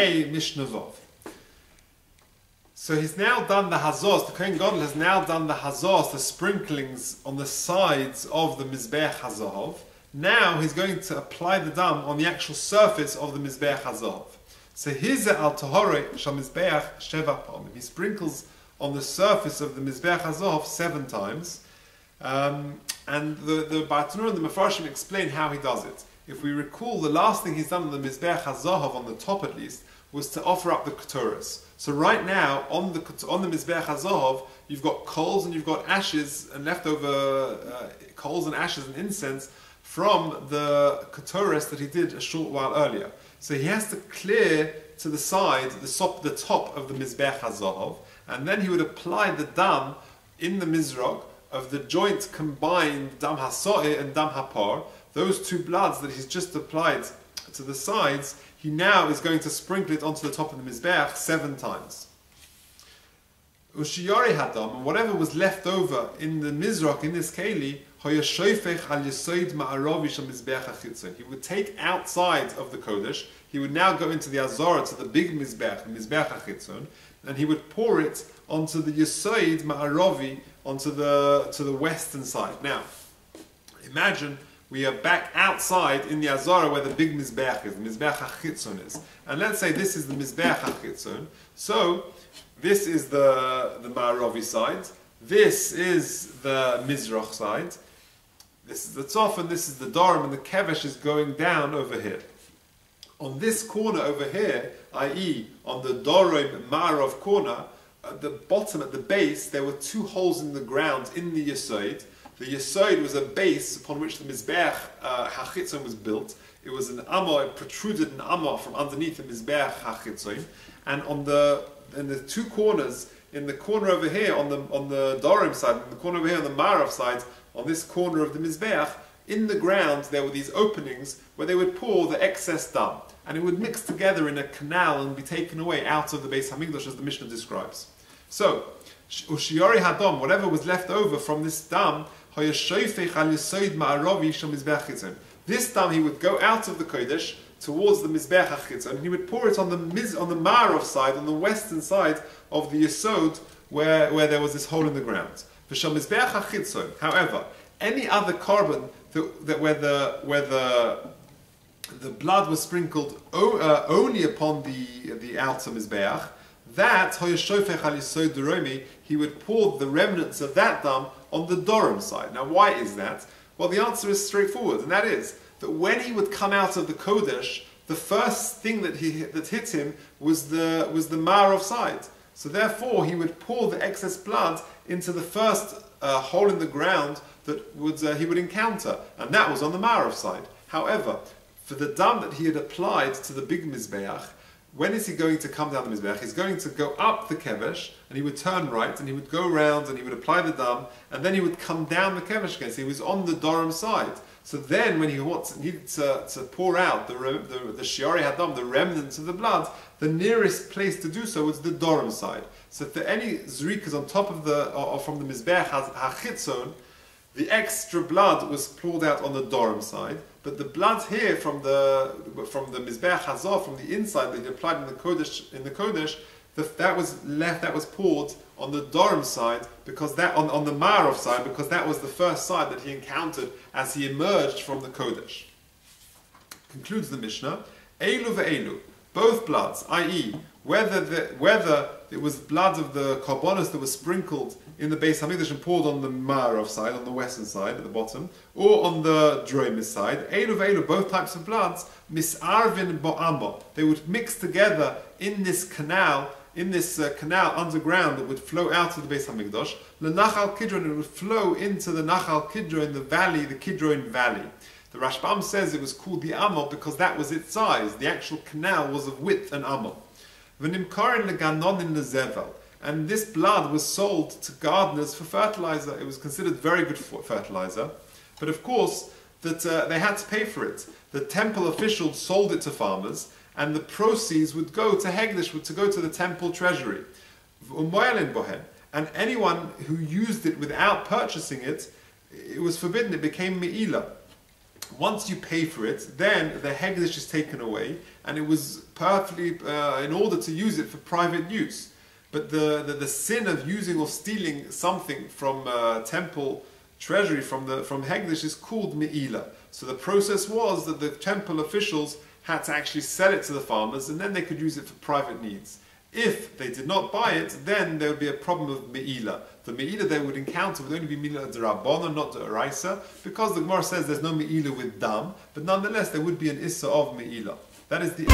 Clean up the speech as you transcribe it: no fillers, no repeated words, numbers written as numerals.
Hey, Mishnah Vav. So he's now done the hazos, the Kohen Gadol has now done the hazos, the sprinklings on the sides of the Mizbeach HaZahav. Now he's going to apply the dam on the actual surface of the Mizbeach HaZahav. So here's al tahore shal Mizbeach sheva pamim. He sprinkles on the surface of the Mizbeach HaZahav 7 times. And the Bartanur and the Mefarshim explain how he does it. If we recall, the last thing he's done on the Mizbeach HaZahav, on the top at least, was to offer up the Keturas. So right now, on the Mizbeach HaZahav, you've got coals and you've got ashes and leftover coals and ashes and incense from the Keturas that he did a short while earlier. So he has to clear to the side, the top of the Mizbeach HaZahav, and then he would apply the dam in the Mizrog of the joint combined dam HaSo'eh and dam HaPar. Those 2 bloods that he's just applied to the sides, he now is going to sprinkle it onto the top of the Mizbeach 7 times. Ushiyari hadam, and whatever was left over in the Mizrach, in this Keli, he would take outside of the Kodesh, he would now go into the Azara, to the big Mizbeach, the Mizbeach HaChitzon, and he would pour it onto the Yesoid Ma'arovi, onto the western side. Now, imagine we are back outside in the Azara where the big Mizbeach is, the Mizbeach HaChitzon is. And let's say this is the Mizbeach HaChitzon. So, this is the Ma'arovi side, this is the Mizrach side, this is the Tzof, and this is the Dorim, and the Kevesh is going down over here. On this corner over here, i.e. on the Dorim Ma'arov corner, at the bottom, at the base, there were 2 holes in the ground in the Yesod. The Yesod was a base upon which the Mizbeach HaChitzon was built. It was an Amah, it protruded an Amah from underneath the Mizbeach HaChitzon. And in the 2 corners, in the corner over here on the Dorim side, in the corner over here on the Ma'arav side, on this corner of the Mizbeach, in the ground there were these openings where they would pour the excess dam. And it would mix together in a canal and be taken away out of the Beis HaMikdash, as the Mishnah describes. So, Ushiyari Hadam, whatever was left over from this dam, this dam he would go out of the Kodesh towards the Mizbeach HaChitzon, and he would pour it on the Ma'arav side, on the western side of the Yesod, where there was this hole in the ground. Mizbeach HaChitzon, however, any other carbon where the blood was sprinkled only upon the outer Mizbeach, that he would pour the remnants of that dam on the Dorim side. Now, why is that? Well, the answer is straightforward, and that is that when he would come out of the Kodesh, the first thing that hit him was the Ma'arav side. So therefore, he would pour the excess blood into the first hole in the ground that he would encounter, and that was on the Ma'arav side. However, for the dam that he had applied to the big Mizbeach, when is he going to come down the Mizbeach? He's going to go up the Kevesh, and he would turn right, and he would go round, and he would apply the dam, and then he would come down the Kevesh again. So he was on the Dorim side. So then, when he needed to pour out the Shiari Hadam, the remnants of the blood, the nearest place to do so was the Dorim side. So if there are any zrikas on top of from the Mizbeach HaChitzon, the extra blood was poured out on the Dorim side, but the blood here from the Mizbeach HaZahav, from the inside that he applied in the Kodesh, that was poured on the Dorim side, because that on the Ma'arav side, because that was the first side that he encountered as he emerged from the Kodesh. Concludes the Mishnah, Eilu ve'eilu, both bloods, i.e., whether it was blood of the Karbonos that was sprinkled in the Beis HaMikdash and poured on the Ma'arav side, on the western side at the bottom, or on the Droimis side, Eilu ve'eilu, both types of bloods, misarvin bo'amba, they would mix together in this canal underground that would flow out of the Beis HaMikdash, l'nachal Kidron, it would flow into the Nachal Kidron, the valley, the Kidron valley. The Rashbam says it was called the Amah because that was its size. The actual canal was of width and Amah. V'nimkarin leganonin lezevel, and this blood was sold to gardeners for fertilizer. It was considered very good fertilizer, but of course that they had to pay for it. The temple officials sold it to farmers, and the proceeds would go to Hegdish, to go to the temple treasury. And anyone who used it without purchasing it, it was forbidden, it became me'ilah. once you pay for it, then the hegdish is taken away, and it was perfectly in order to use it for private use. But the sin of using or stealing something from temple treasury, from hegdish, is called me'ila. So the process was that the temple officials had to actually sell it to the farmers, and then they could use it for private needs. If they did not buy it, then there would be a problem of me'ila. The me'ila they would encounter would only be me'ila d'Rabbana, not d'Oraisa, because the Gemara says there's no me'ila with dam, but nonetheless there would be an issa of me'ila. That is the